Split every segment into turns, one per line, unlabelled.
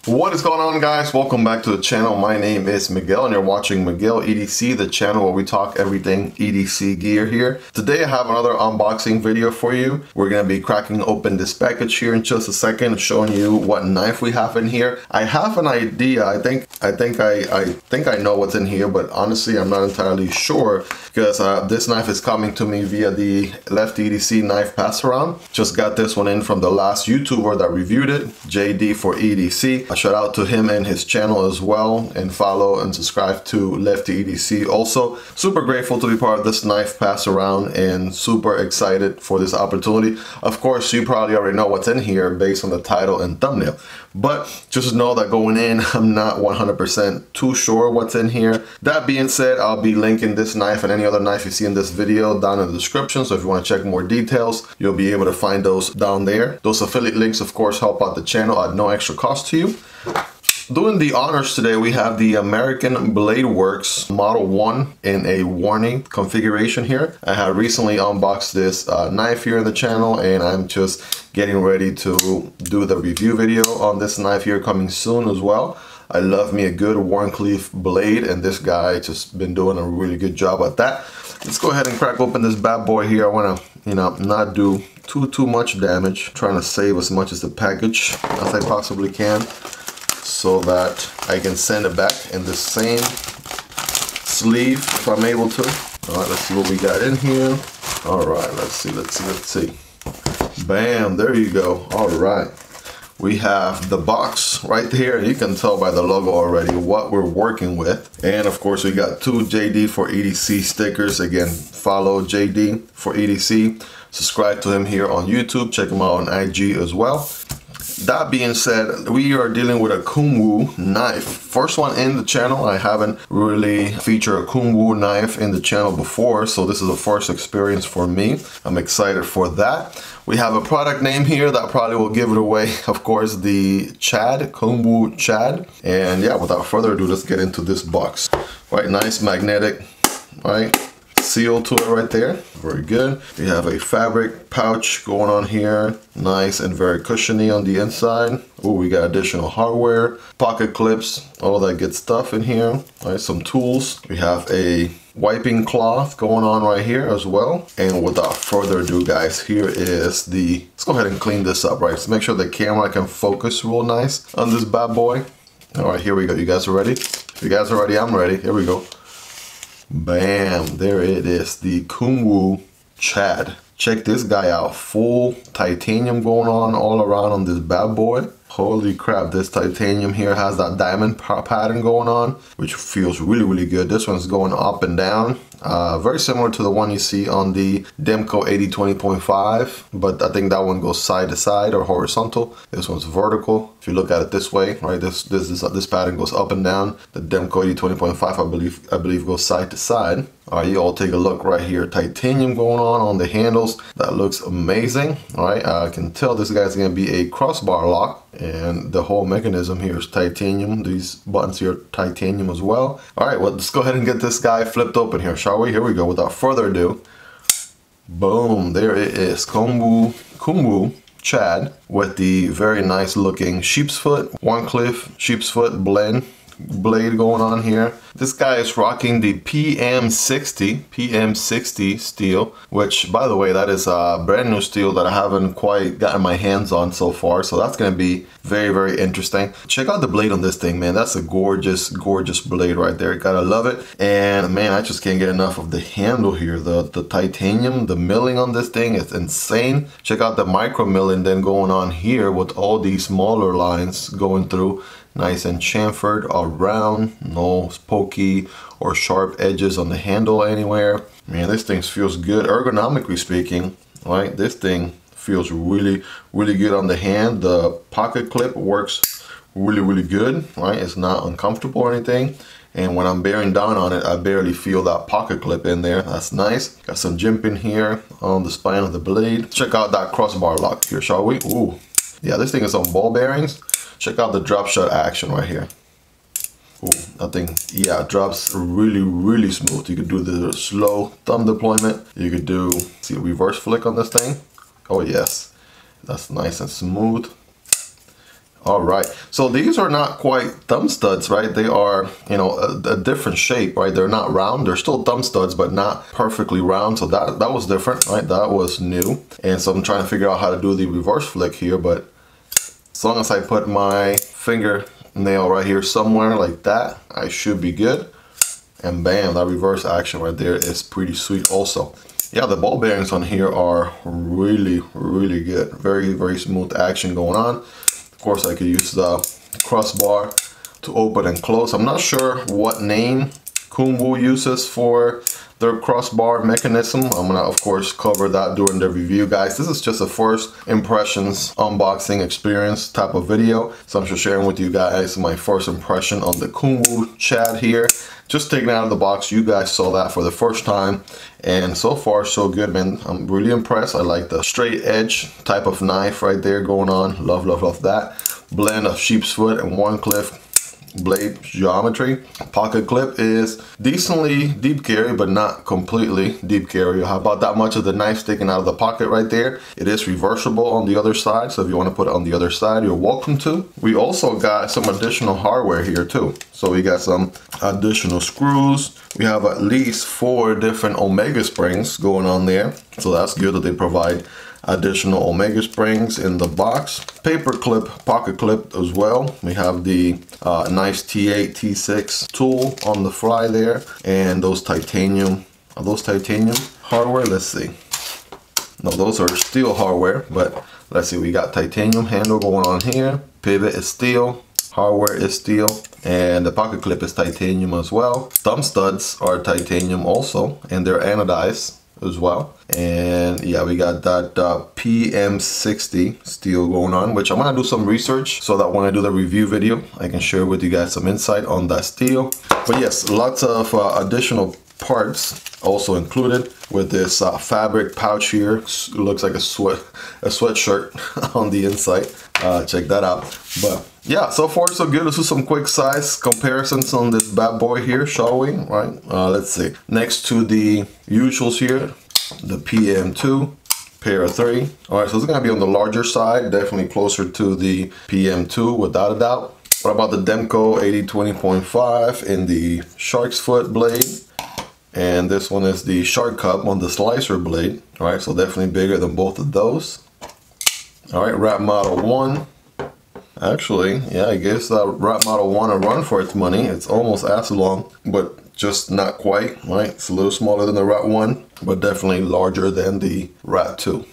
What is going on, guys? Welcome back to the channel. My name is Miguel and you're watching Miguel EDC, the channel where we talk everything EDC gear here. Today I have another unboxing video for you. We're going to be cracking open this package here in just a second, showing you what knife we have in here. I have an idea. I think I know what's in here, but honestly I'm not entirely sure because this knife is coming to me via the Lefty EDC knife pass around. Just got this one in from the last YouTuber that reviewed it, JD for EDC. A shout out to him and his channel as well, and follow and subscribe to Lefty EDC also. Super grateful to be part of this knife pass around and super excited for this opportunity. Of course, you probably already know what's in here based on the title and thumbnail, but just know that going in, I'm not 100% too sure what's in here. That being said, I'll be linking this knife and any other knife you see in this video down in the description, so if you want to check more details, you'll be able to find those down there. Those affiliate links, of course, help out the channel at no extra cost to you. Doing the honors today, we have the American Blade Works Model 1 in a warning configuration here. I had recently unboxed this knife here in the channel, and I'm just getting ready to do the review video on this knife here coming soon as well. I love me a good Warncliffe blade, and this guy just been doing a really good job at that. Let's go ahead and crack open this bad boy here. I want to, not do too much damage. Trying to save as much as the package as I possibly can, so that I can send it back in the same sleeve if I'm able to. All right, let's see what we got in here. All right, let's see. Bam, there you go. All right, we have the box right here. You can tell by the logo already what we're working with. And of course, we got two JD for EDC stickers. Again, follow JD for EDC. Subscribe to him here on YouTube. Check him out on IG as well. That being said, we are dealing with a Kunwu knife. First one in the channel. I haven't really featured a Kunwu knife in the channel before, so this is a first experience for me. I'm excited for that. We have a product name here that probably will give it away. Of course, the Chad, Kunwu Chad. And yeah, without further ado, let's get into this box. Right, nice magnetic, right? Seal to it right there. Very good. We have a fabric pouch going on here. Nice and very cushiony on the inside. Oh, we got additional hardware, pocket clips, all that good stuff in here. All right, some tools. We have a wiping cloth going on right here as well. And without further ado, guys, here is the, let's go ahead and clean this up, right? So make sure the camera can focus real nice on this bad boy. All right, here we go. You guys are ready? If you guys are ready, I'm ready. Here we go. Bam, there it is, the Kunwu Chad. Check this guy out, full titanium going on all around on this bad boy. Holy crap, this titanium here has that diamond pattern going on, which feels really good. This one's going up and down, very similar to the one you see on the Demko AD 20.5, but I think that one goes side to side or horizontal. This one's vertical. If you look at it this way, right, this pattern goes up and down. The Demko AD 20.5, I believe goes side to side. All right, you all take a look right here. Titanium going on the handles. That looks amazing. All right, I can tell this guy's gonna be a crossbar lock. And the whole mechanism here is titanium. These buttons here are titanium as well. All right, well, let's go ahead and get this guy flipped open here, shall we? Here we go. Without further ado, boom, there it is. Kunwu Chad with the very nice looking sheep's foot, Warncliffe sheep's foot blade going on here. This guy is rocking the PM60 steel, which, by the way, that is a brand new steel that I haven't quite gotten my hands on so far, so that's going to be very interesting. Check out the blade on this thing, man. That's a gorgeous blade right there. Gotta love it. And man, I just can't get enough of the handle here. The titanium, the milling on this thing is insane. Check out the micro milling then going on here with all these smaller lines going through. Nice and chamfered around, no pokey or sharp edges on the handle anywhere. Man, this thing feels good ergonomically speaking, right? This thing feels really good on the hand. The pocket clip works really good, right? It's not uncomfortable or anything. And when I'm bearing down on it, I barely feel that pocket clip in there. That's nice. Got some jimping here on the spine of the blade. Check out that crossbar lock here, shall we? Ooh, yeah, this thing is on ball bearings. Check out the drop shot action right here. Ooh, that thing, yeah, drops really smooth. You could do the slow thumb deployment. You could do, see, a reverse flick on this thing. Oh yes, that's nice and smooth. All right, so these are not quite thumb studs, right? They are, you know, a different shape, right? They're not round. They're still thumb studs, but not perfectly round. So that was different, right? That was new. And so I'm trying to figure out how to do the reverse flick here, but as long as I put my fingernail right here somewhere like that, I should be good. And bam, that reverse action right there is pretty sweet also. Yeah, the ball bearings on here are really, really good. Very, very smooth action going on. Of course, I could use the crossbar to open and close. I'm not sure what name Kunwu uses for their crossbar mechanism. I'm gonna, of course, cover that during the review, guys. This is just a first impressions unboxing experience type of video. So I'm just sharing with you guys my first impression on the Kunwu Chad here. Just taking it out of the box. You guys saw that for the first time, and so far so good, man. I'm really impressed. I like the straight edge type of knife right there going on. Love, love, love that. Blend of sheep's foot and Wharncliffe blade geometry. Pocket clip is decently deep carry, but not completely deep carry. How about that much of the knife sticking out of the pocket right there? It is reversible on the other side, so if you want to put it on the other side, you're welcome to. We also got some additional hardware here too. So we got some additional screws. We have at least 4 different Omega springs going on there, so that's good that they provide additional Omega springs in the box. Paper clip, pocket clip as well. We have the nice T8, T6 tool on the fly there, and those titanium, are those titanium hardware? Let's see. No, those are steel hardware, but let's see, we got titanium handle going on here. Pivot is steel, hardware is steel, and the pocket clip is titanium as well. Thumb studs are titanium also, and they're anodized as well. And yeah, we got that PM60 steel going on, which I'm gonna do some research so that when I do the review video, I can share with you guys some insight on that steel. But yes, lots of additional parts also included with this fabric pouch here. It looks like a sweatshirt on the inside. Check that out. But yeah, so far so good. Let's do some quick size comparisons on this bad boy here, shall we? Right, let's see. Next to the usuals here, the PM2 Para 3. All right, so it's gonna be on the larger side, definitely closer to the PM2 without a doubt. What about the Demko AD 20.5 in the shark's foot blade? And this one is the Shark Cub on the slicer blade. All right, so definitely bigger than both of those. All right, Wrap Model 1. Actually, yeah, I guess Wrap Model 1 a run for its money. It's almost as long, but just not quite, right? It's a little smaller than the Wrap 1, but definitely larger than the Wrap 2.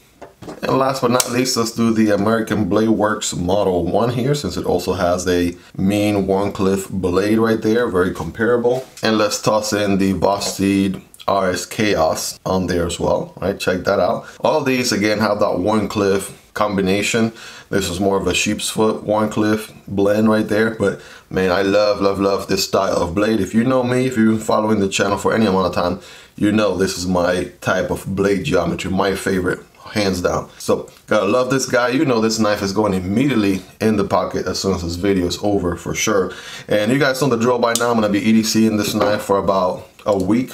And last but not least, let's do the American Blade Works Model 1 here, since it also has a mean Wharncliffe blade right there, very comparable. And let's toss in the Vosteed RSKAOS on there as well, right? Check that out. All of these, again, have that Wharncliffe combination. This is more of a sheep's foot Wharncliffe blend right there, but man, I love, love, love this style of blade. If you know me, if you've been following the channel for any amount of time, you know this is my type of blade geometry, my favorite, hands down. So gotta love this guy. You know this knife is going immediately in the pocket as soon as this video is over for sure. And you guys know the drill by now. I'm gonna be EDCing this knife for about a week.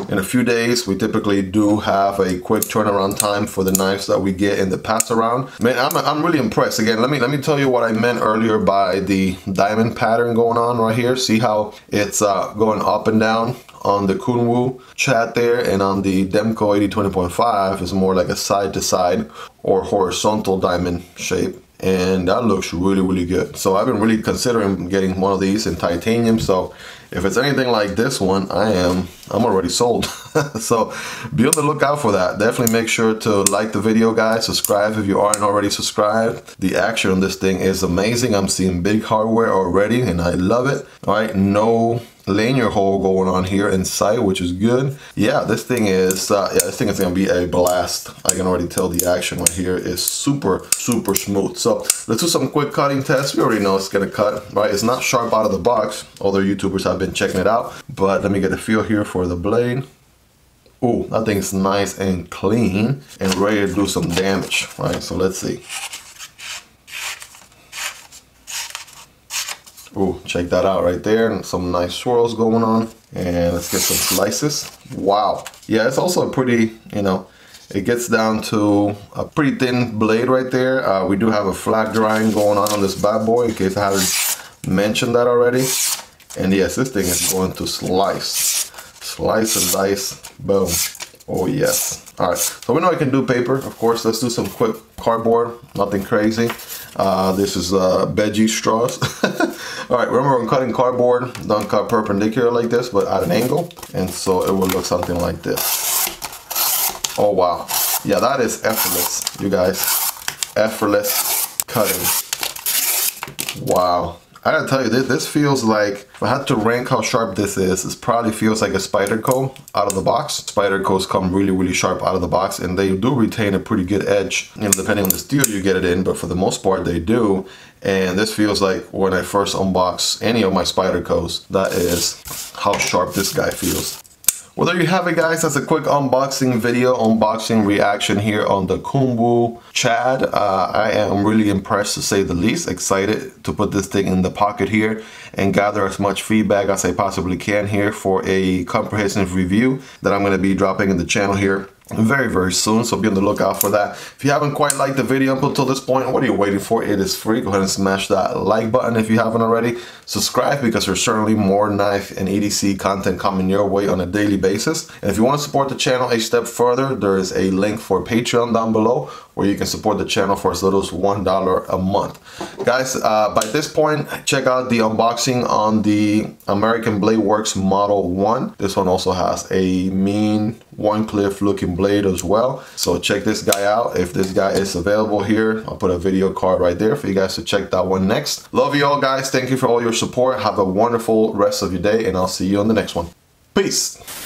In a few days, we typically do have a quick turnaround time for the knives that we get in the pass around. Man, I'm really impressed. Again, let me tell you what I meant earlier by the diamond pattern going on right here. See how it's going up and down on the Kunwu Chad there, and on the Demko AD 20.5 is more like a side to side or horizontal diamond shape. And that looks really, really good. So I've been really considering getting one of these in titanium. So if it's anything like this one, I'm already sold. So be on the lookout for that. Definitely make sure to like the video, guys. Subscribe if you aren't already subscribed. The action on this thing is amazing. I'm seeing big hardware already, and I love it. All right, no linear hole going on here in sight, which is good. Yeah, this thing is gonna be a blast. I can already tell the action right here is super, super smooth. So let's do some quick cutting tests. We already know it's gonna cut, right? It's not sharp out of the box. Other YouTubers have been checking it out, but let me get a feel here for the blade. Ooh, that thing's nice and clean and ready to do some damage, right? So let's see. Ooh, check that out right there. And some nice swirls going on. And let's get some slices. Wow. Yeah, it's also a pretty, you know, It gets down to a pretty thin blade right there. We do have a flat drying going on this bad boy, in case I haven't mentioned that already. And yes, this thing is going to slice. Slice and dice, boom. Oh yes. All right, so we know I can do paper, of course. Let's do some quick cardboard, nothing crazy. This is veggie straws. All right, remember I'm cutting cardboard, don't cut perpendicular like this, but at an angle. And so it will look something like this. Oh wow, yeah, that is effortless, you guys. Effortless cutting. Wow. I gotta tell you, this feels like, if I had to rank how sharp this is, it probably feels like a Spyderco out of the box. Spydercos come really, really sharp out of the box, and they do retain a pretty good edge, you know, depending on the steel you get it in, but for the most part they do. And this feels like when I first unbox any of my Spydercos, that is how sharp this guy feels. Well, there you have it, guys. That's a quick unboxing video, unboxing reaction here on the Kunwu Chad. I am really impressed, to say the least. Excited to put this thing in the pocket here and gather as much feedback as I possibly can here for a comprehensive review that I'm going to be dropping in the channel here very, very soon, so be on the lookout for that. If you haven't quite liked the video up until this point, what are you waiting for? It is free. Go ahead and smash that like button if you haven't already. Subscribe, because there's certainly more knife and EDC content coming your way on a daily basis. And if you want to support the channel a step further, there is a link for Patreon down below, where you can support the channel for as little as $1 a month. Guys, by this point, check out the unboxing on the American Blade Works Model 1. This one also has a mean one cliff looking blade as well, so check this guy out. If this guy is available here, I'll put a video card right there for you guys to check that one next. Love you all, guys. Thank you for all your support. Have a wonderful rest of your day, and I'll see you on the next one. Peace.